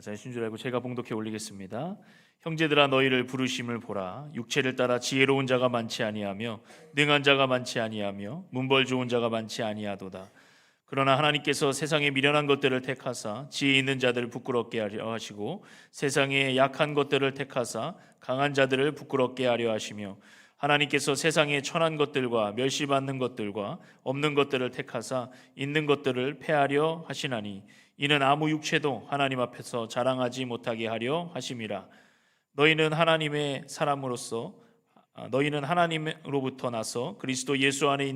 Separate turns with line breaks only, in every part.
자신 줄 알고 제가 봉독해 올리겠습니다. 형제들아, 너희를 부르심을 보라. 육체를 따라 지혜로운 자가 많지 아니하며 능한 자가 많지 아니하며 문벌 좋은 자가 많지 아니하도다. 그러나 하나님께서 세상에 미련한 것들을 택하사 지혜 있는 자들을 부끄럽게 하려 하시고 세상에 약한 것들을 택하사 강한 자들을 부끄럽게 하려 하시며 하나님께서 세상에 천한 것들과 멸시받는 것들과 없는 것들을 택하사 있는 것들을 패하려 하시나니 이는 아무 육체도 하나님 앞에서 자랑하지 못하게 하려 하심이라. 너희는 하나님의 사람으로서 너희는 하나님으로부터 나서 그리스도 예수 안에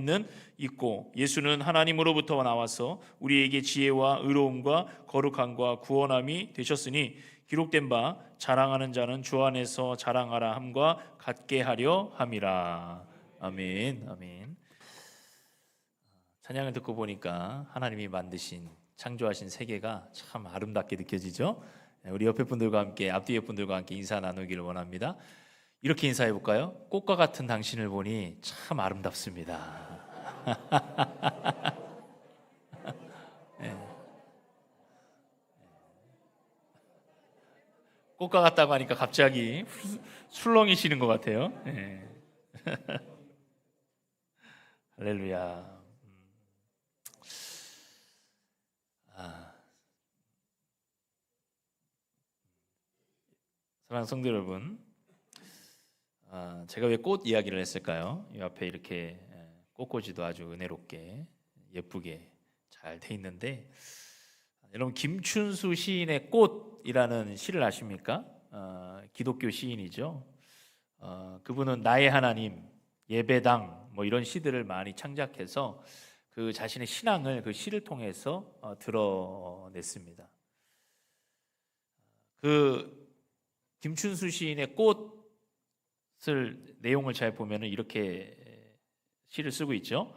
있고 예수는 하나님으로부터 나와서 우리에게 지혜와 의로움과 거룩함과 구원함이 되셨으니 기록된 바 자랑하는 자는 주 안에서 자랑하라 함과 같게 하려 함이라. 아멘. 아멘. 찬양을 듣고 보니까 하나님이 만드신 창조하신 세계가 참 아름답게 느껴지죠. 우리 옆에 분들과 함께 앞뒤에 분들과 함께 인사 나누기를 원합니다. 이렇게 인사해 볼까요? 꽃과 같은 당신을 보니 참 아름답습니다. 네. 꽃과 같다고 하니까 갑자기 술렁이시는 것 같아요. 네. 할렐루야. 사랑하는 성도 여러분, 제가 왜 꽃 이야기를 했을까요? 이 앞에 이렇게 꽃꽂이도 아주 은혜롭게 예쁘게 잘 돼 있는데, 여러분 김춘수 시인의 꽃이라는 시를 아십니까? 기독교 시인이죠. 그분은 나의 하나님, 예배당 뭐 이런 시들을 많이 창작해서 그 자신의 신앙을 그 시를 통해서 드러냈습니다. 그 김춘수 시인의 꽃을 내용을 잘 보면 이렇게 시를 쓰고 있죠.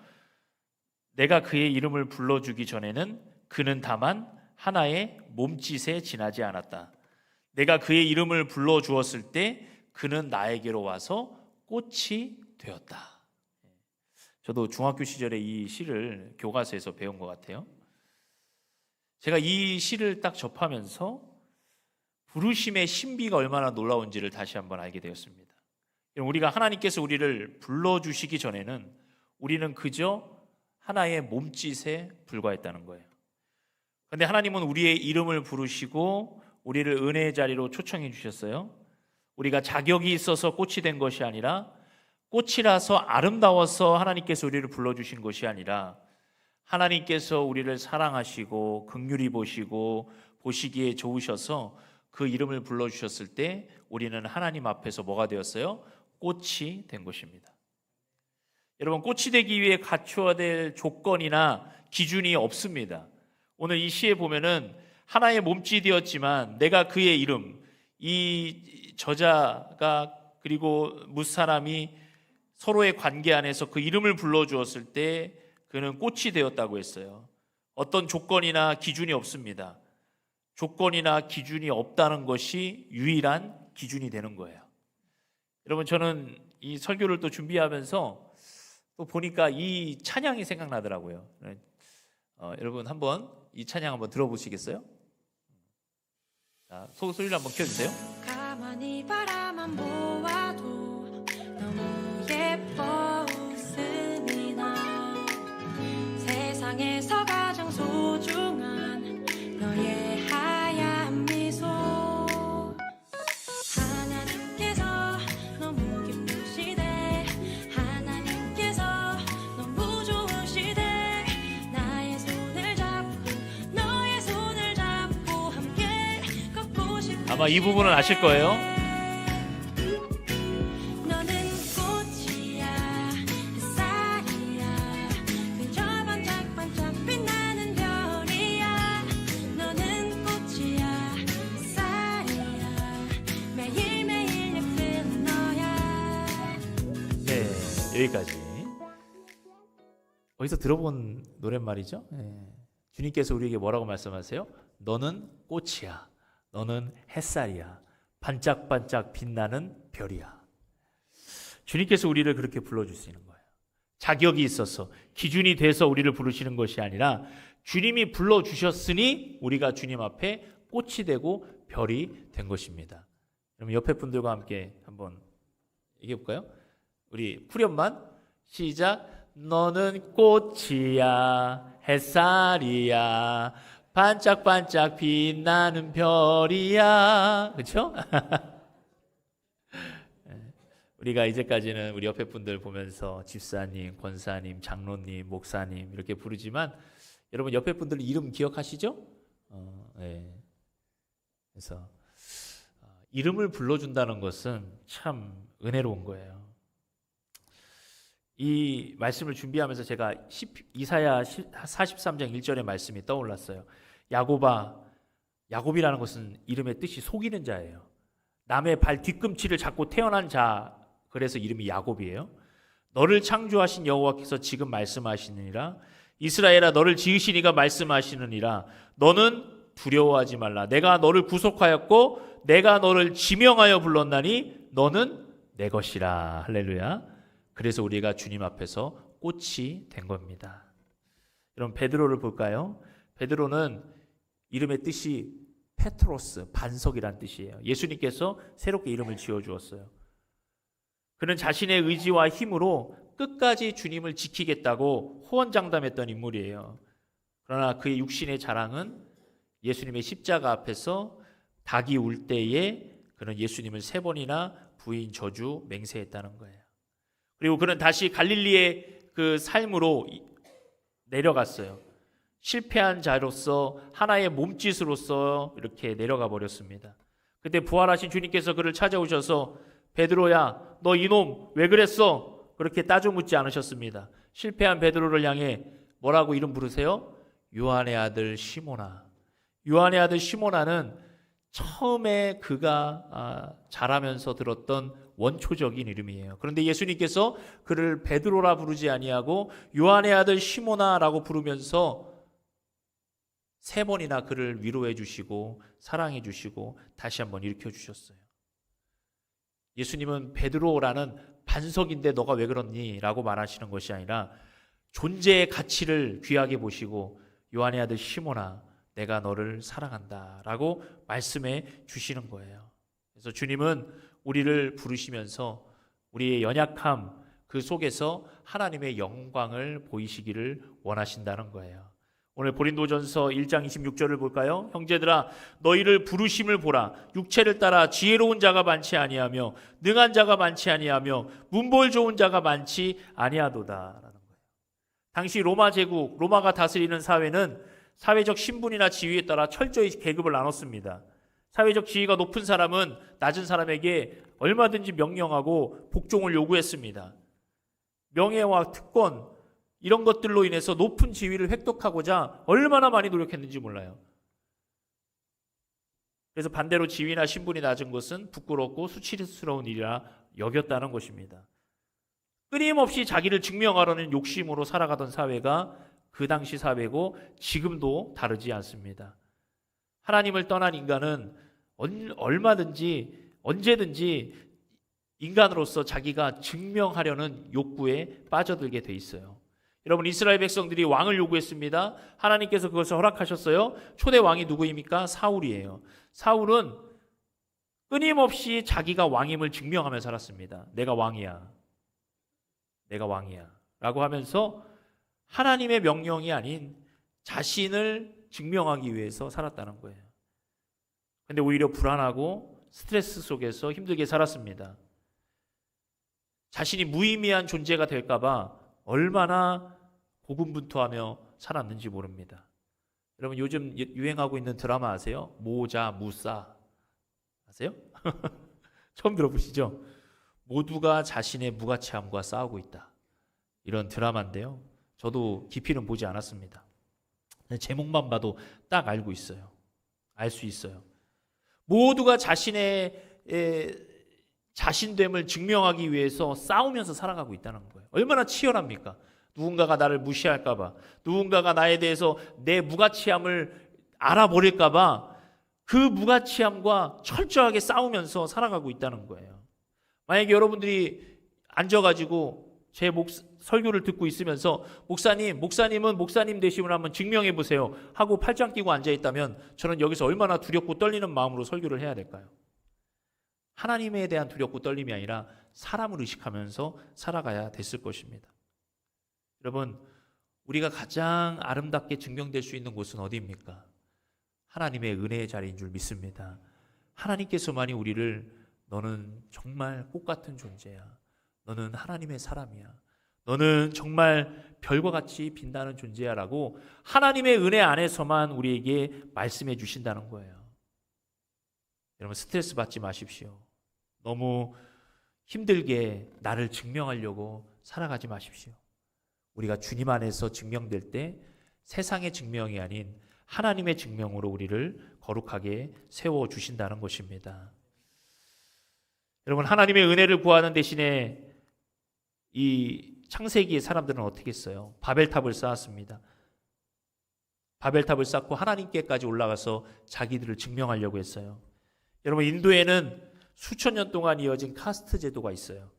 내가 그의 이름을 불러주기 전에는 그는 다만 하나의 몸짓에 지나지 않았다. 내가 그의 이름을 불러주었을 때 그는 나에게로 와서 꽃이 되었다. 저도 중학교 시절에 이 시를 교과서에서 배운 것 같아요. 제가 이 시를 딱 접하면서 부르심의 신비가 얼마나 놀라운지를 다시 한번 알게 되었습니다. 우리가 하나님께서 우리를 불러주시기 전에는 우리는 그저 하나의 몸짓에 불과했다는 거예요. 그런데 하나님은 우리의 이름을 부르시고 우리를 은혜의 자리로 초청해 주셨어요. 우리가 자격이 있어서 꽃이 된 것이 아니라 꽃이라서 아름다워서 하나님께서 우리를 불러주신 것이 아니라 하나님께서 우리를 사랑하시고 긍휼히 보시고 보시기에 좋으셔서 그 이름을 불러주셨을 때 우리는 하나님 앞에서 뭐가 되었어요? 꽃이 된 것입니다. 여러분, 꽃이 되기 위해 갖춰야 될 조건이나 기준이 없습니다. 오늘 이 시에 보면은 하나의 몸짓이었지만 내가 그의 이름, 이 저자가 그리고 뭇사람이 서로의 관계 안에서 그 이름을 불러주었을 때 그는 꽃이 되었다고 했어요. 어떤 조건이나 기준이 없습니다. 조건이나 기준이 없다는 것이 유일한 기준이 되는 거예요. 여러분, 저는 이 설교를 또 준비하면서 또 보니까 이 찬양이 생각나더라고요. 여러분 한번 이 찬양 한번 들어보시겠어요? 자, 소리를 한번 켜주세요.
가만히 바라만 보아도 너무 예뻐 웃음이 나. 세상에서 가장 소중한 너의 하얀 미소. 하나님께서 너무 기쁘시대. 하나님께서 너무 좋으시대. 나의 손을 잡고 너의 손을 잡고 함께 걷고 싶어.
아마 이 부분은 아실 거예요.
너는 꽃이야, 햇살이야, 그저 반짝반짝 빛나는 별이야. 너는 꽃이야, 햇살이야, 매일매일 예쁜 너야.
네, 여기까지. 어디서 들어본 노랫말이죠? 주님께서 우리에게 뭐라고 말씀하세요? 너는 꽃이야, 너는 햇살이야, 반짝반짝 빛나는 별이야. 주님께서 우리를 그렇게 불러주시는 거예요. 자격이 있어서 기준이 돼서 우리를 부르시는 것이 아니라 주님이 불러주셨으니 우리가 주님 앞에 꽃이 되고 별이 된 것입니다. 그럼 옆에 분들과 함께 한번 얘기해 볼까요? 우리 후렴만 시작. 너는 꽃이야, 햇살이야, 반짝반짝 빛나는 별이야. 그렇죠? 우리가 이제까지는 우리 옆에 분들 보면서 집사님, 권사님, 장로님, 목사님 이렇게 부르지만 여러분 옆에 분들 이름 기억하시죠? 네. 그래서 이름을 불러준다는 것은 참 은혜로운 거예요. 이 말씀을 준비하면서 제가 이사야 43장 1절의 말씀이 떠올랐어요. 야곱이라는 것은 이름의 뜻이 속이는 자예요. 남의 발 뒤꿈치를 잡고 태어난 자, 그래서 이름이 야곱이에요. 너를 창조하신 여호와께서 지금 말씀하시느니라. 이스라엘아, 너를 지으시니가 말씀하시느니라. 너는 두려워하지 말라. 내가 너를 구속하였고 내가 너를 지명하여 불렀나니 너는 내 것이라. 할렐루야. 그래서 우리가 주님 앞에서 꽃이 된 겁니다. 여러분 베드로를 볼까요? 베드로는 이름의 뜻이 페트로스, 반석이란 뜻이에요. 예수님께서 새롭게 이름을 지어주었어요. 그는 자신의 의지와 힘으로 끝까지 주님을 지키겠다고 호언장담했던 인물이에요. 그러나 그의 육신의 자랑은 예수님의 십자가 앞에서 닭이 울 때에 그는 예수님을 3번이나 부인 저주 맹세했다는 거예요. 그리고 그는 다시 갈릴리의 그 삶으로 내려갔어요. 실패한 자로서 하나의 몸짓으로서 이렇게 내려가 버렸습니다. 그때 부활하신 주님께서 그를 찾아오셔서 베드로야, 너 이놈 왜 그랬어? 그렇게 따져 묻지 않으셨습니다. 실패한 베드로를 향해 뭐라고 이름 부르세요? 요한의 아들 시모나. 요한의 아들 시모나는 처음에 그가 자라면서 들었던 원초적인 이름이에요. 그런데 예수님께서 그를 베드로라 부르지 아니하고 요한의 아들 시모나라고 부르면서 3번이나 그를 위로해 주시고 사랑해 주시고 다시 한번 일으켜 주셨어요. 예수님은 베드로라는 반석인데 너가 왜 그렇니? 라고 말하시는 것이 아니라 존재의 가치를 귀하게 보시고 요한의 아들 시모나, 내가 너를 사랑한다 라고 말씀해 주시는 거예요. 그래서 주님은 우리를 부르시면서 우리의 연약함 그 속에서 하나님의 영광을 보이시기를 원하신다는 거예요. 오늘 고린도전서 1장 26절을 볼까요? 형제들아, 너희를 부르심을 보라. 육체를 따라 지혜로운 자가 많지 아니하며 능한 자가 많지 아니하며 문볼 좋은 자가 많지 아니하도다 라는 거예요. 당시 로마 제국, 로마가 다스리는 사회는 사회적 신분이나 지위에 따라 철저히 계급을 나눴습니다. 사회적 지위가 높은 사람은 낮은 사람에게 얼마든지 명령하고 복종을 요구했습니다. 명예와 특권 이런 것들로 인해서 높은 지위를 획득하고자 얼마나 많이 노력했는지 몰라요. 그래서 반대로 지위나 신분이 낮은 것은 부끄럽고 수치스러운 일이라 여겼다는 것입니다. 끊임없이 자기를 증명하려는 욕심으로 살아가던 사회가 그 당시 사회고 지금도 다르지 않습니다. 하나님을 떠난 인간은 얼마든지 언제든지 인간으로서 자기가 증명하려는 욕구에 빠져들게 돼 있어요. 여러분 이스라엘 백성들이 왕을 요구했습니다. 하나님께서 그것을 허락하셨어요. 초대 왕이 누구입니까? 사울이에요. 사울은 끊임없이 자기가 왕임을 증명하며 살았습니다. 내가 왕이야. 내가 왕이야. 라고 하면서 하나님의 명령이 아닌 자신을 증명하기 위해서 살았다는 거예요. 근데 오히려 불안하고 스트레스 속에서 힘들게 살았습니다. 자신이 무의미한 존재가 될까 봐 얼마나 고군분투하며 살았는지 모릅니다. 여러분 요즘 유행하고 있는 드라마 아세요? 모자 무사 아세요? 처음 들어보시죠? 모두가 자신의 무가치함과 싸우고 있다. 이런 드라마인데요. 저도 깊이는 보지 않았습니다. 제목만 봐도 딱 알고 있어요. 알 수 있어요. 모두가 자신의 자신됨을 증명하기 위해서 싸우면서 살아가고 있다는 거예요. 얼마나 치열합니까? 누군가가 나를 무시할까 봐, 누군가가 나에 대해서 내 무가치함을 알아버릴까 봐 그 무가치함과 철저하게 싸우면서 살아가고 있다는 거예요. 만약에 여러분들이 앉아가지고 제 설교를 듣고 있으면서 목사님은 목사님 되심을 한번 증명해 보세요 하고 팔짱 끼고 앉아 있다면 저는 여기서 얼마나 두렵고 떨리는 마음으로 설교를 해야 될까요? 하나님에 대한 두렵고 떨림이 아니라 사람을 의식하면서 살아가야 됐을 것입니다. 여러분, 우리가 가장 아름답게 증명될 수 있는 곳은 어디입니까? 하나님의 은혜의 자리인 줄 믿습니다. 하나님께서만이 우리를 너는 정말 꽃 같은 존재야. 너는 하나님의 사람이야. 너는 정말 별과 같이 빛나는 존재야 라고 하나님의 은혜 안에서만 우리에게 말씀해 주신다는 거예요. 여러분, 스트레스 받지 마십시오. 너무 힘들게 나를 증명하려고 살아가지 마십시오. 우리가 주님 안에서 증명될 때 세상의 증명이 아닌 하나님의 증명으로 우리를 거룩하게 세워주신다는 것입니다. 여러분, 하나님의 은혜를 구하는 대신에 이 창세기의 사람들은 어떻게 했어요? 바벨탑을 쌓았습니다. 바벨탑을 쌓고 하나님께까지 올라가서 자기들을 증명하려고 했어요. 여러분, 인도에는 수천 년 동안 이어진 카스트 제도가 있어요.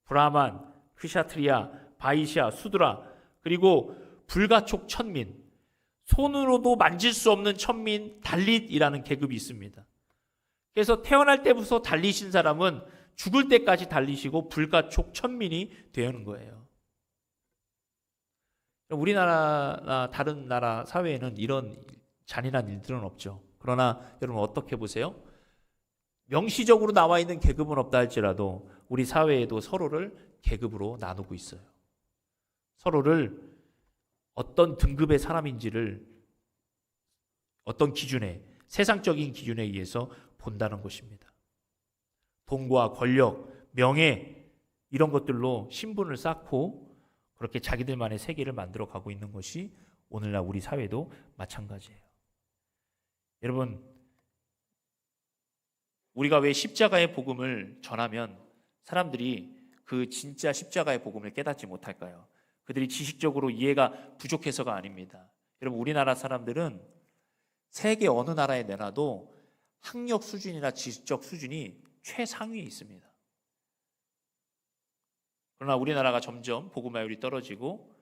브라만, 크샤트리아, 바이샤, 수드라, 그리고 불가촉 천민, 손으로도 만질 수 없는 천민 달릿이라는 계급이 있습니다. 그래서 태어날 때부터 달릿인 사람은 죽을 때까지 달릿이고 불가촉 천민이 되는 거예요. 우리나라나 다른 나라 사회에는 이런 잔인한 일들은 없죠. 그러나 여러분, 어떻게 보세요? 명시적으로 나와 있는 계급은 없다 할지라도 우리 사회에도 서로를 계급으로 나누고 있어요. 서로를 어떤 등급의 사람인지를 어떤 기준에, 세상적인 기준에 의해서 본다는 것입니다. 돈과 권력, 명예 이런 것들로 신분을 쌓고 그렇게 자기들만의 세계를 만들어가고 있는 것이 오늘날 우리 사회도 마찬가지예요. 여러분, 우리가 왜 십자가의 복음을 전하면 사람들이 그 진짜 십자가의 복음을 깨닫지 못할까요? 그들이 지식적으로 이해가 부족해서가 아닙니다. 여러분, 우리나라 사람들은 세계 어느 나라에 내놔도 학력 수준이나 지식적 수준이 최상위에 있습니다. 그러나 우리나라가 점점 복음화율이 떨어지고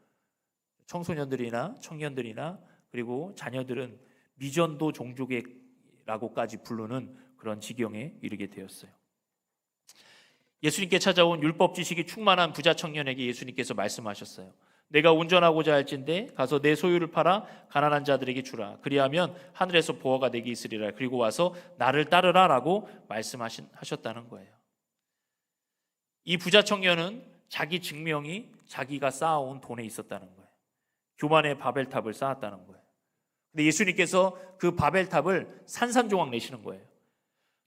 청소년들이나 청년들이나 그리고 자녀들은 미전도 종족이라고까지 부르는 그런 지경에 이르게 되었어요. 예수님께 찾아온 율법 지식이 충만한 부자 청년에게 예수님께서 말씀하셨어요. 내가 운전하고자 할진대 가서 내 소유를 팔아 가난한 자들에게 주라. 그리하면 하늘에서 보화가 내게 있으리라. 그리고 와서 나를 따르라 라고 말씀하셨다는 거예요. 이 부자 청년은 자기 증명이 자기가 쌓아온 돈에 있었다는 거예요. 교만의 바벨탑을 쌓았다는 거예요. 근데 예수님께서 그 바벨탑을 산산조각 내시는 거예요.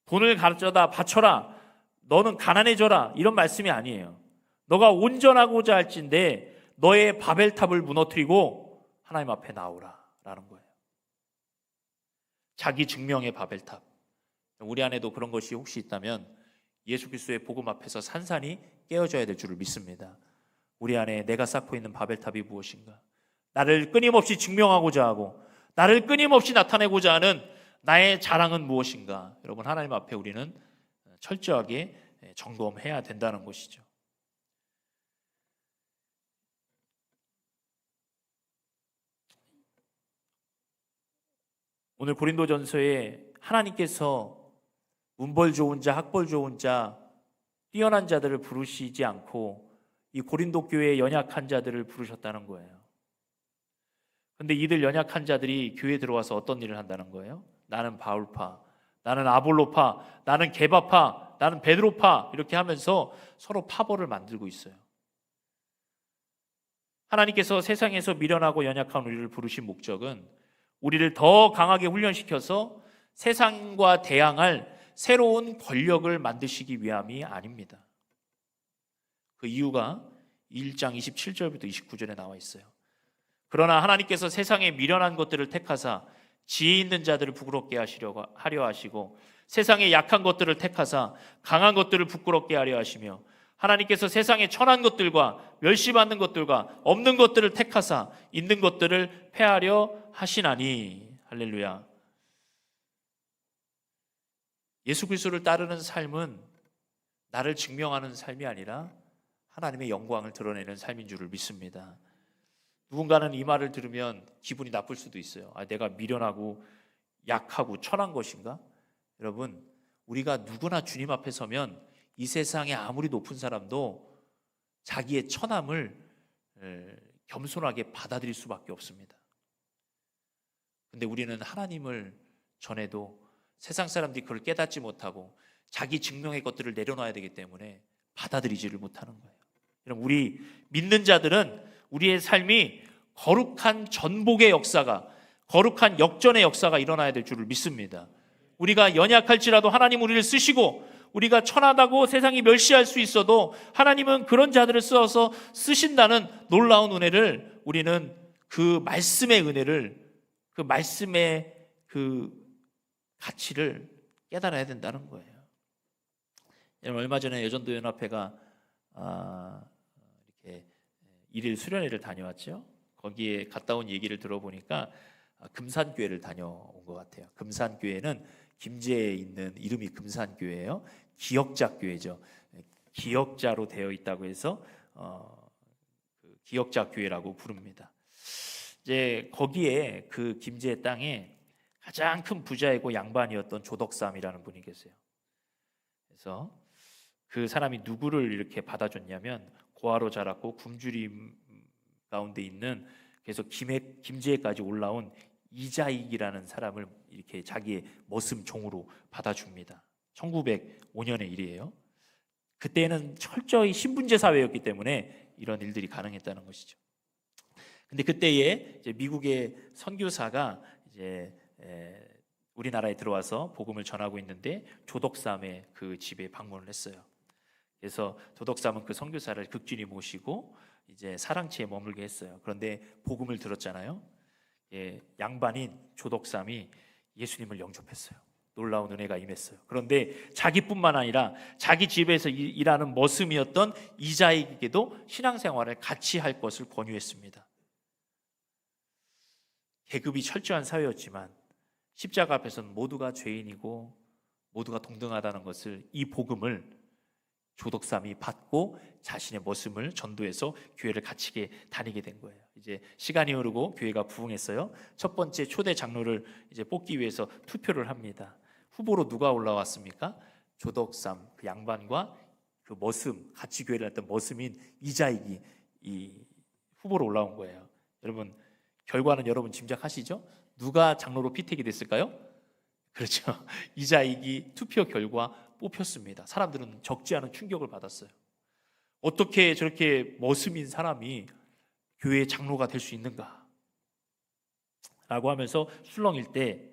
돈을 가져다 바쳐라. 너는 가난해져라. 이런 말씀이 아니에요. 너가 온전하고자 할진대 너의 바벨탑을 무너뜨리고 하나님 앞에 나오라 라는 거예요. 자기 증명의 바벨탑. 우리 안에도 그런 것이 혹시 있다면 예수 그리스도의 복음 앞에서 산산이 깨어져야 될 줄을 믿습니다. 우리 안에 내가 쌓고 있는 바벨탑이 무엇인가? 나를 끊임없이 증명하고자 하고 나를 끊임없이 나타내고자 하는 나의 자랑은 무엇인가? 여러분, 하나님 앞에 우리는 철저하게 점검해야 된다는 것이죠. 오늘 고린도전서에 하나님께서 문벌 좋은 자, 학벌 좋은 자, 뛰어난 자들을 부르시지 않고 이 고린도 교회의 연약한 자들을 부르셨다는 거예요. 근데 이들 연약한 자들이 교회에 들어와서 어떤 일을 한다는 거예요? 나는 바울파, 나는 아볼로파, 나는 게바파, 나는 베드로파 이렇게 하면서 서로 파벌을 만들고 있어요. 하나님께서 세상에서 미련하고 연약한 우리를 부르신 목적은 우리를 더 강하게 훈련시켜서 세상과 대항할 새로운 권력을 만드시기 위함이 아닙니다. 그 이유가 1장 27절부터 29절에 나와 있어요. 그러나 하나님께서 세상에 미련한 것들을 택하사 지혜 있는 자들을 부끄럽게 하려 하시고 세상에 약한 것들을 택하사 강한 것들을 부끄럽게 하려 하시며 하나님께서 세상에 천한 것들과 멸시받는 것들과 없는 것들을 택하사 있는 것들을 폐하려 하시나니. 할렐루야. 예수 그리스도를 따르는 삶은 나를 증명하는 삶이 아니라 하나님의 영광을 드러내는 삶인 줄을 믿습니다. 누군가는 이 말을 들으면 기분이 나쁠 수도 있어요. 내가 미련하고 약하고 천한 것인가? 여러분, 우리가 누구나 주님 앞에 서면 이 세상에 아무리 높은 사람도 자기의 천함을 겸손하게 받아들일 수밖에 없습니다. 근데 우리는 하나님을 전해도 세상 사람들이 그걸 깨닫지 못하고 자기 증명의 것들을 내려놔야 되기 때문에 받아들이지를 못하는 거예요. 여러분, 우리 믿는 자들은 우리의 삶이 거룩한 전복의 역사가, 거룩한 역전의 역사가 일어나야 될 줄을 믿습니다. 우리가 연약할지라도 하나님 우리를 쓰시고, 우리가 천하다고 세상이 멸시할 수 있어도 하나님은 그런 자들을 써서 쓰신다는 놀라운 은혜를, 우리는 그 말씀의 은혜를, 그 말씀의 그 가치를 깨달아야 된다는 거예요. 얼마 전에 여전도 연합회가 이렇게 일일 수련회를 다녀왔죠. 거기에 갔다 온 얘기를 들어보니까 금산교회를 다녀온 것 같아요. 금산교회는 김제에 있는, 이름이 금산교회예요. 기역자교회죠. 기역자로 되어 있다고 해서 그 기역자교회라고 부릅니다. 이제 거기에 그 김제 땅에 가장 큰 부자이고 양반이었던 조덕삼이라는 분이 계세요. 그래서 그 사람이 누구를 이렇게 받아줬냐면, 고아로 자랐고 굶주림 가운데 있는, 그래서 김제까지 올라온 이자익이라는 사람을 이렇게 자기의 머슴 종으로 받아줍니다. 1905년의 일이에요. 그때는 철저히 신분제 사회였기 때문에 이런 일들이 가능했다는 것이죠. 근데 그때에 이제 미국의 선교사가 이제 우리나라에 들어와서 복음을 전하고 있는데 조덕삼의 그 집에 방문을 했어요. 그래서 조덕삼은 그 선교사를 극진히 모시고 이제 사랑치에 머물게 했어요. 그런데 복음을 들었잖아요. 양반인 조덕삼이 예수님을 영접했어요. 놀라운 은혜가 임했어요. 그런데 자기뿐만 아니라 자기 집에서 일하는 머슴이었던 이자익에게도 신앙생활을 같이 할 것을 권유했습니다. 계급이 철저한 사회였지만 십자가 앞에서는 모두가 죄인이고 모두가 동등하다는 것을, 이 복음을 조덕삼이 받고 자신의 머슴을 전도해서 교회를 갇히게 다니게 된 거예요. 이제 시간이 흐르고 교회가 부흥했어요. 첫 번째 초대 장로를 이제 뽑기 위해서 투표를 합니다. 후보로 누가 올라왔습니까? 조덕삼, 그 양반과 그 머슴, 같이 교회를 했던 머슴인 이자익이 이 후보로 올라온 거예요. 여러분, 결과는 여러분 짐작하시죠? 누가 장로로 피택이 됐을까요? 그렇죠. 이자익이 투표 결과 뽑혔습니다. 사람들은 적지 않은 충격을 받았어요. 어떻게 저렇게 머슴인 사람이 교회의 장로가 될 수 있는가? 라고 하면서 술렁일 때,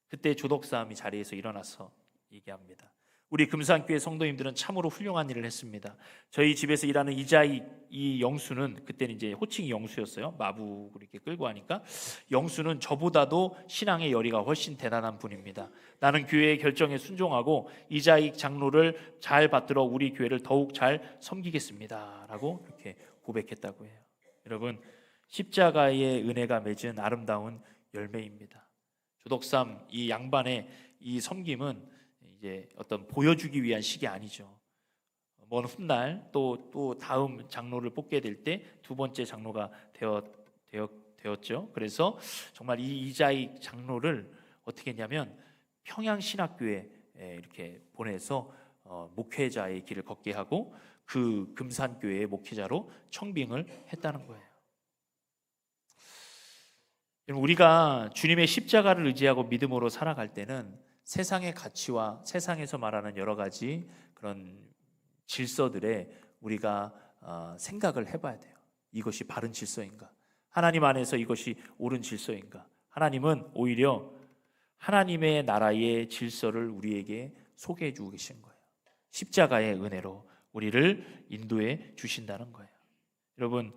그때 조덕삼이 자리에서 일어나서 얘기합니다. 우리 금산교회 성도님들은 참으로 훌륭한 일을 했습니다. 저희 집에서 일하는 이자익, 이 영수는, 그때는 이제 호칭이 영수였어요. 마부를 이렇게 끌고 하니까, 영수는 저보다도 신앙의 열의가 훨씬 대단한 분입니다. 나는 교회의 결정에 순종하고 이자익 장로를 잘 받들어 우리 교회를 더욱 잘 섬기겠습니다. 라고 이렇게 고백했다고 해요. 여러분, 십자가의 은혜가 맺은 아름다운 열매입니다. 조덕삼, 이 양반의 이 섬김은 이제 어떤 보여주기 위한 식이 아니죠. 먼 훗날 또 다음 장로를 뽑게 될 때 두 번째 장로가 되었죠. 그래서 정말 이 이자익 장로를 어떻게 했냐면 평양신학교에 이렇게 보내서 목회자의 길을 걷게 하고 그 금산교회의 목회자로 청빙을 했다는 거예요. 우리가 주님의 십자가를 의지하고 믿음으로 살아갈 때는 세상의 가치와 세상에서 말하는 여러 가지 그런 질서들에 우리가 생각을 해봐야 돼요. 이것이 바른 질서인가? 하나님 안에서 이것이 옳은 질서인가? 하나님은 오히려 하나님의 나라의 질서를 우리에게 소개해 주고 계신 거예요. 십자가의 은혜로 우리를 인도해 주신다는 거예요. 여러분,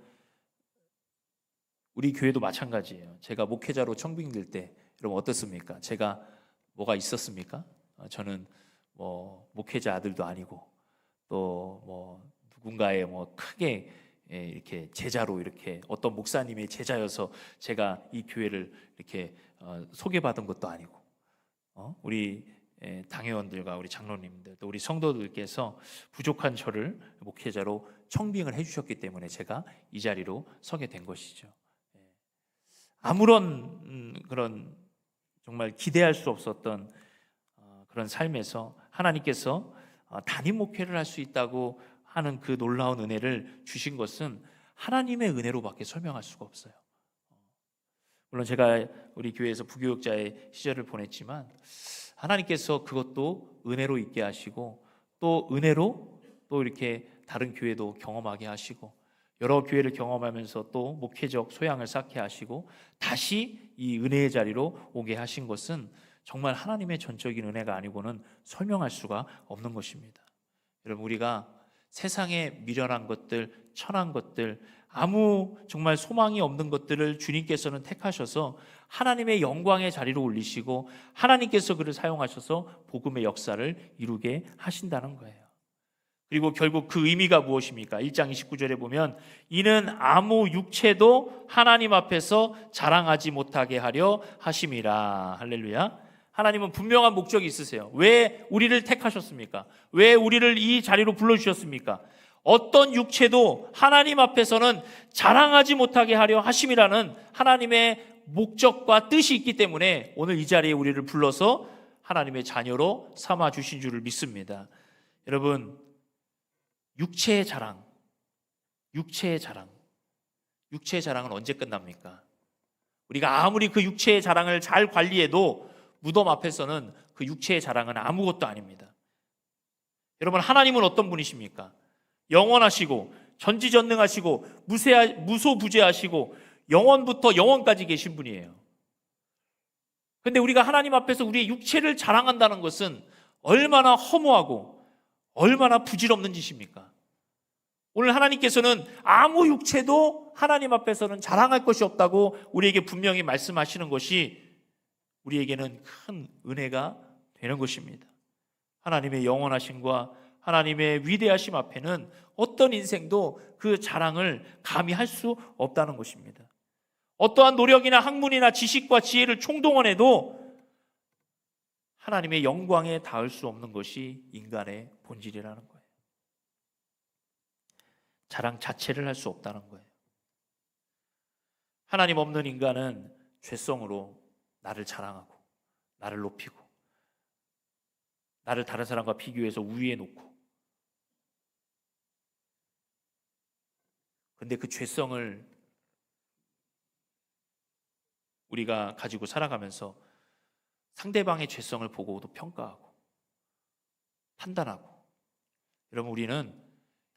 우리 교회도 마찬가지예요. 제가 목회자로 청빙될 때 여러분 어떻습니까? 제가 뭐가 있었습니까? 저는 뭐 목회자 아들도 아니고 또 뭐 누군가의 뭐 크게 이렇게 제자로 이렇게 어떤 목사님의 제자여서 제가 이 교회를 이렇게 소개받은 것도 아니고 우리 당회원들과 우리 장로님들 또 우리 성도들께서 부족한 저를 목회자로 청빙을 해주셨기 때문에 제가 이 자리로 서게 된 것이죠. 아무런 그런 정말 기대할 수 없었던 그런 삶에서 하나님께서 담임 목회를 할 수 있다고 하는 그 놀라운 은혜를 주신 것은 하나님의 은혜로밖에 설명할 수가 없어요. 물론 제가 우리 교회에서 부교육자의 시절을 보냈지만 하나님께서 그것도 은혜로 있게 하시고 또 은혜로 또 이렇게 다른 교회도 경험하게 하시고 여러 교회를 경험하면서 또 목회적 소양을 쌓게 하시고 다시 이 은혜의 자리로 오게 하신 것은 정말 하나님의 전적인 은혜가 아니고는 설명할 수가 없는 것입니다. 여러분, 우리가 세상의 미련한 것들, 천한 것들, 아무 정말 소망이 없는 것들을 주님께서는 택하셔서 하나님의 영광의 자리로 올리시고 하나님께서 그를 사용하셔서 복음의 역사를 이루게 하신다는 거예요. 그리고 결국 그 의미가 무엇입니까? 1장 29절에 보면 이는 아무 육체도 하나님 앞에서 자랑하지 못하게 하려 하심이라. 할렐루야. 하나님은 분명한 목적이 있으세요. 왜 우리를 택하셨습니까? 왜 우리를 이 자리로 불러주셨습니까? 어떤 육체도 하나님 앞에서는 자랑하지 못하게 하려 하심이라는 하나님의 목적과 뜻이 있기 때문에 오늘 이 자리에 우리를 불러서 하나님의 자녀로 삼아 주신 줄을 믿습니다. 여러분, 육체의 자랑은 언제 끝납니까? 우리가 아무리 그 육체의 자랑을 잘 관리해도 무덤 앞에서는 그 육체의 자랑은 아무것도 아닙니다. 여러분, 하나님은 어떤 분이십니까? 영원하시고 전지전능하시고 무소부재하시고 영원부터 영원까지 계신 분이에요. 그런데 우리가 하나님 앞에서 우리의 육체를 자랑한다는 것은 얼마나 허무하고 얼마나 부질없는 짓입니까? 오늘 하나님께서는 아무 육체도 하나님 앞에서는 자랑할 것이 없다고 우리에게 분명히 말씀하시는 것이 우리에게는 큰 은혜가 되는 것입니다. 하나님의 영원하심과 하나님의 위대하심 앞에는 어떤 인생도 그 자랑을 감히 할 수 없다는 것입니다. 어떠한 노력이나 학문이나 지식과 지혜를 총동원해도 하나님의 영광에 닿을 수 없는 것이 인간의 본질이라는 거예요. 자랑 자체를 할 수 없다는 거예요. 하나님 없는 인간은 죄성으로 나를 자랑하고 나를 높이고 나를 다른 사람과 비교해서 우위에 놓고, 그런데 그 죄성을 우리가 가지고 살아가면서 상대방의 죄성을 보고도 평가하고 판단하고, 여러분, 우리는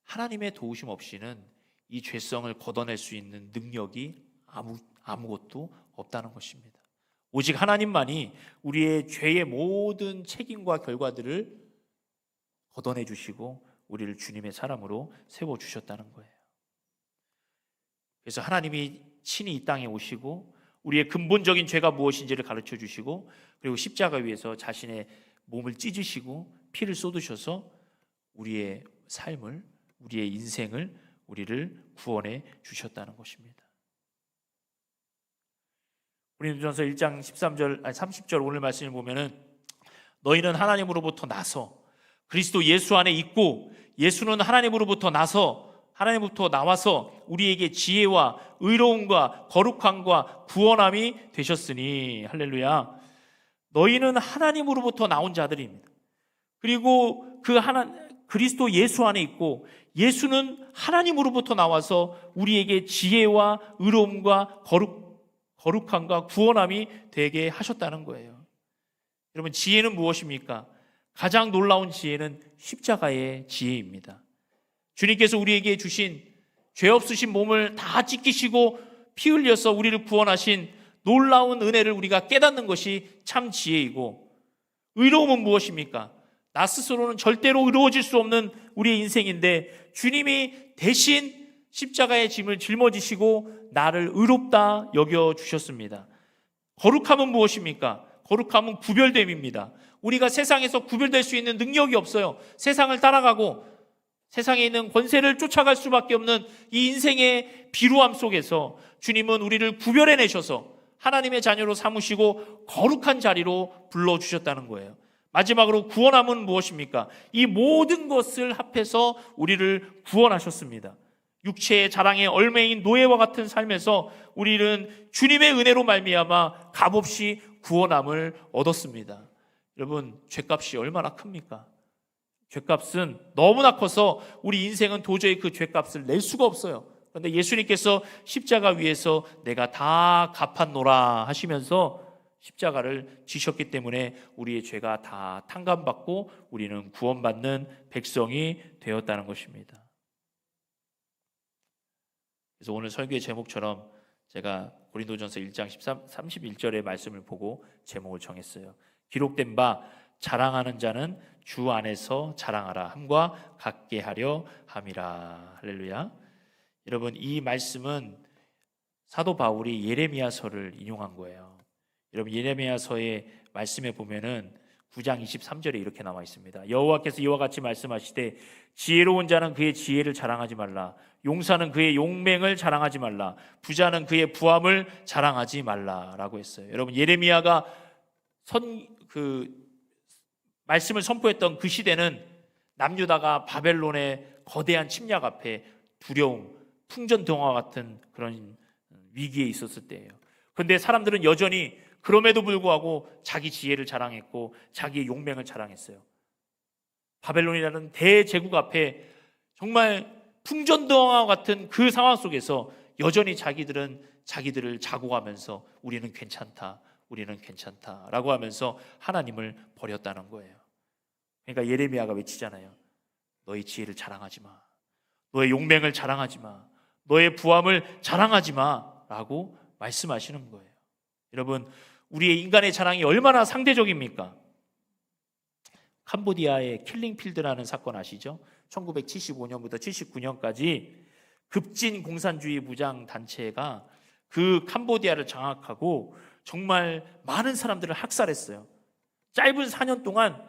하나님의 도우심 없이는 이 죄성을 걷어낼 수 있는 능력이 아무것도 없다는 것입니다. 오직 하나님만이 우리의 죄의 모든 책임과 결과들을 걷어내 주시고 우리를 주님의 사람으로 세워주셨다는 거예요. 그래서 하나님이 친히 이 땅에 오시고 우리의 근본적인 죄가 무엇인지를 가르쳐 주시고, 그리고 십자가 위에서 자신의 몸을 찢으시고 피를 쏟으셔서 우리의 삶을, 우리의 인생을, 우리를 구원해 주셨다는 것입니다. 고린도전서 1장 30절 오늘 말씀을 보면은 너희는 하나님으로부터 나서 그리스도 예수 안에 있고 예수는 하나님으로부터 나와서 우리에게 지혜와 의로움과 거룩함과 구원함이 되셨으니. 할렐루야. 너희는 하나님으로부터 나온 자들입니다. 그리고 그리스도 예수 안에 있고 예수는 하나님으로부터 나와서 우리에게 지혜와 의로움과 거룩함과 구원함이 되게 하셨다는 거예요. 여러분, 지혜는 무엇입니까? 가장 놀라운 지혜는 십자가의 지혜입니다. 주님께서 우리에게 주신 죄 없으신 몸을 다 찢기시고 피 흘려서 우리를 구원하신 놀라운 은혜를 우리가 깨닫는 것이 참 지혜이고, 의로움은 무엇입니까? 나 스스로는 절대로 의로워질 수 없는 우리의 인생인데 주님이 대신 십자가의 짐을 짊어지시고 나를 의롭다 여겨주셨습니다. 거룩함은 무엇입니까? 거룩함은 구별됨입니다. 우리가 세상에서 구별될 수 있는 능력이 없어요. 세상을 따라가고 세상에 있는 권세를 쫓아갈 수밖에 없는 이 인생의 비루함 속에서 주님은 우리를 구별해내셔서 하나님의 자녀로 삼으시고 거룩한 자리로 불러주셨다는 거예요. 마지막으로 구원함은 무엇입니까? 이 모든 것을 합해서 우리를 구원하셨습니다. 육체의 자랑에 얽매인 노예와 같은 삶에서 우리는 주님의 은혜로 말미암아 값없이 구원함을 얻었습니다. 여러분, 죄값이 얼마나 큽니까? 죄값은 너무나 커서 우리 인생은 도저히 그 죄값을 낼 수가 없어요. 그런데 예수님께서 십자가 위에서 내가 다 갚았노라 하시면서 십자가를 지셨기 때문에 우리의 죄가 다 탕감받고 우리는 구원받는 백성이 되었다는 것입니다. 그래서 오늘 설교의 제목처럼 제가 고린도전서 1장 31절의 말씀을 보고 제목을 정했어요. 기록된 바 자랑하는 자는 주 안에서 자랑하라 함과 같게 하려 함이라. 할렐루야. 여러분, 이 말씀은 사도 바울이 예레미야서를 인용한 거예요. 여러분, 예레미야서의 말씀에 보면은 9장 23절에 이렇게 나와 있습니다. 여호와께서 이와 같이 말씀하시되 지혜로운 자는 그의 지혜를 자랑하지 말라. 용사는 그의 용맹을 자랑하지 말라. 부자는 그의 부함을 자랑하지 말라라고 했어요. 여러분, 예레미야가 말씀을 선포했던 그 시대는 남유다가 바벨론의 거대한 침략 앞에 두려움, 풍전등화 같은 그런 위기에 있었을 때예요. 그런데 사람들은 여전히 그럼에도 불구하고 자기 지혜를 자랑했고 자기의 용맹을 자랑했어요. 바벨론이라는 대제국 앞에 정말 풍전등화 같은 그 상황 속에서 여전히 자기들을 자고하면서 우리는 괜찮다, 우리는 괜찮다라고 하면서 하나님을 버렸다는 거예요. 그러니까 예레미야가 외치잖아요. 너의 지혜를 자랑하지 마, 너의 용맹을 자랑하지 마, 너의 부함을 자랑하지 마라고 말씀하시는 거예요. 여러분, 우리의 인간의 자랑이 얼마나 상대적입니까? 캄보디아의 킬링필드라는 사건 아시죠? 1975년부터 79년까지 급진 공산주의 무장 단체가 그 캄보디아를 장악하고 정말 많은 사람들을 학살했어요. 짧은 4년 동안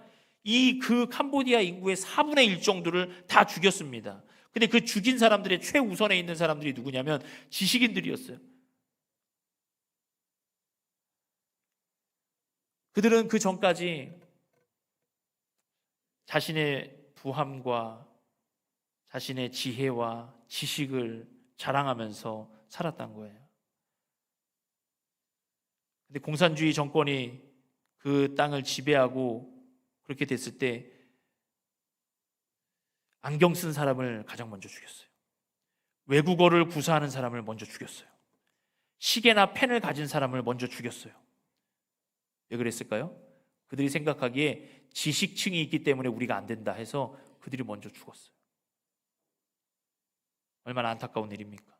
그 캄보디아 인구의 4분의 1 정도를 다 죽였습니다. 근데 그 죽인 사람들의 최우선에 있는 사람들이 누구냐면 지식인들이었어요. 그들은 그 전까지 자신의 부함과 자신의 지혜와 지식을 자랑하면서 살았던 거예요. 근데 공산주의 정권이 그 땅을 지배하고 그렇게 됐을 때 안경 쓴 사람을 가장 먼저 죽였어요. 외국어를 구사하는 사람을 먼저 죽였어요. 시계나 펜을 가진 사람을 먼저 죽였어요. 왜 그랬을까요? 그들이 생각하기에 지식층이 있기 때문에 우리가 안 된다 해서 그들이 먼저 죽었어요. 얼마나 안타까운 일입니까?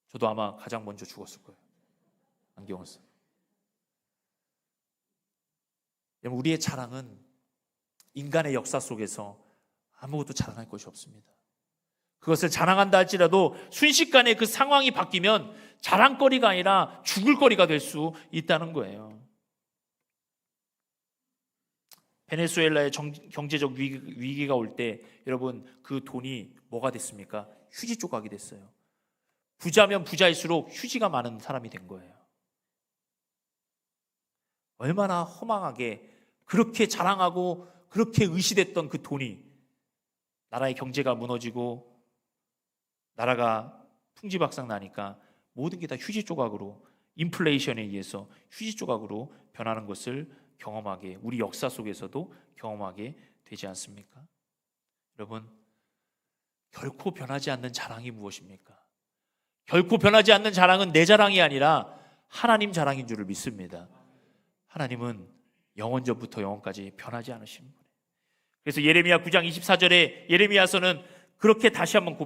저도 아마 가장 먼저 죽었을 거예요. 안경을 쓰고. 우리의 자랑은 인간의 역사 속에서 아무것도 자랑할 것이 없습니다. 그것을 자랑한다 할지라도 순식간에 그 상황이 바뀌면 자랑거리가 아니라 죽을 거리가 될 수 있다는 거예요. 베네수엘라의 경제적 위기가 올 때 여러분, 그 돈이 뭐가 됐습니까? 휴지 조각이 됐어요. 부자면 부자일수록 휴지가 많은 사람이 된 거예요. 얼마나 허망하게 그렇게 자랑하고 그렇게 의시됐던 그 돈이 나라의 경제가 무너지고 나라가 풍지박산 나니까 모든 게 다 휴지 조각으로, 인플레이션에 의해서 휴지 조각으로 변하는 것을 경험하게, 우리 역사 속에서도 경험하게 되지 않습니까? 여러분, 결코 변하지 않는 자랑이 무엇입니까? 결코 변하지 않는 자랑은 내 자랑이 아니라 하나님 자랑인 줄을 믿습니다. 하나님은 영원전부터 영원까지 변하지 않으신 분이에요. 그래서 예레미야 9장 24절에 예레미야서는 그렇게 다시 한번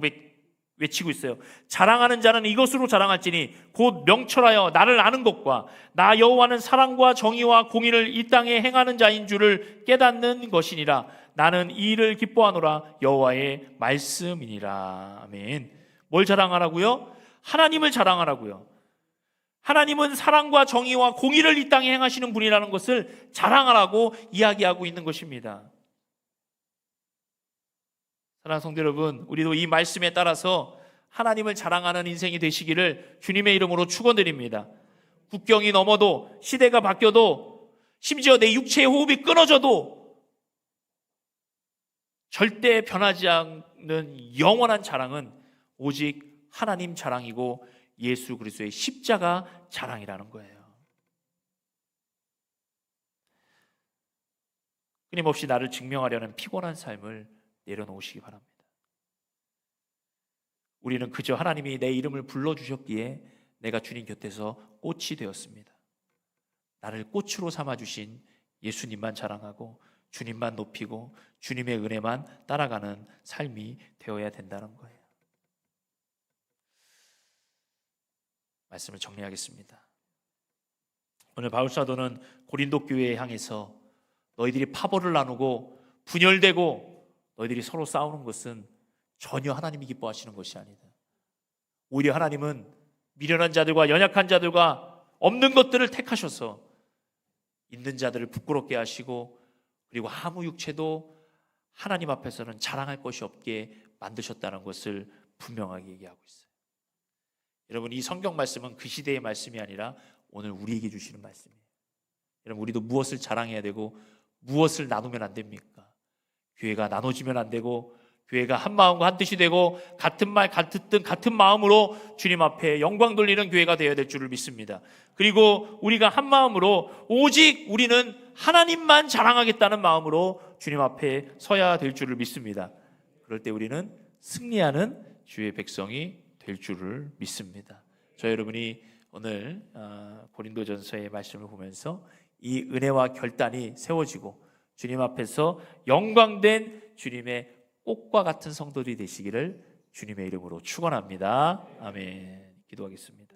외치고 있어요. 자랑하는 자는 이것으로 자랑할지니 곧 명철하여 나를 아는 것과 나 여호와는 사랑과 정의와 공의를 이 땅에 행하는 자인 줄을 깨닫는 것이니라. 나는 이 일을 기뻐하노라. 여호와의 말씀이니라. 아멘. 뭘 자랑하라고요? 하나님을 자랑하라고요. 하나님은 사랑과 정의와 공의를 이 땅에 행하시는 분이라는 것을 자랑하라고 이야기하고 있는 것입니다. 사랑하는 성도 여러분, 우리도 이 말씀에 따라서 하나님을 자랑하는 인생이 되시기를 주님의 이름으로 축원드립니다. 국경이 넘어도, 시대가 바뀌어도, 심지어 내 육체의 호흡이 끊어져도 절대 변하지 않는 영원한 자랑은 오직 하나님 자랑이고 예수 그리스도의 십자가 자랑이라는 거예요. 끊임없이 나를 증명하려는 피곤한 삶을 내려놓으시기 바랍니다. 우리는 그저 하나님이 내 이름을 불러주셨기에 내가 주님 곁에서 꽃이 되었습니다. 나를 꽃으로 삼아주신 예수님만 자랑하고 주님만 높이고 주님의 은혜만 따라가는 삶이 되어야 된다는 거예요. 말씀을 정리하겠습니다. 오늘 바울사도는 고린도 교회에 향해서 너희들이 파벌을 나누고 분열되고 너희들이 서로 싸우는 것은 전혀 하나님이 기뻐하시는 것이 아니다. 오히려 하나님은 미련한 자들과 연약한 자들과 없는 것들을 택하셔서 있는 자들을 부끄럽게 하시고 그리고 아무 육체도 하나님 앞에서는 자랑할 것이 없게 만드셨다는 것을 분명하게 얘기하고 있어요. 여러분, 이 성경 말씀은 그 시대의 말씀이 아니라 오늘 우리에게 주시는 말씀이에요. 여러분, 우리도 무엇을 자랑해야 되고 무엇을 나누면 안 됩니까? 교회가 나눠지면 안 되고 교회가 한 마음과 한 뜻이 되고 같은 말 같은 뜻 같은 마음으로 주님 앞에 영광 돌리는 교회가 되어야 될 줄을 믿습니다. 그리고 우리가 한 마음으로 오직 우리는 하나님만 자랑하겠다는 마음으로 주님 앞에 서야 될 줄을 믿습니다. 그럴 때 우리는 승리하는 주의 백성이 될 줄을 믿습니다. 저 여러분이 오늘 고린도전서의 말씀을 보면서 이 은혜와 결단이 세워지고 주님 앞에서 영광된 주님의 꽃과 같은 성도들이 되시기를 주님의 이름으로 축원합니다. 아멘. 기도하겠습니다.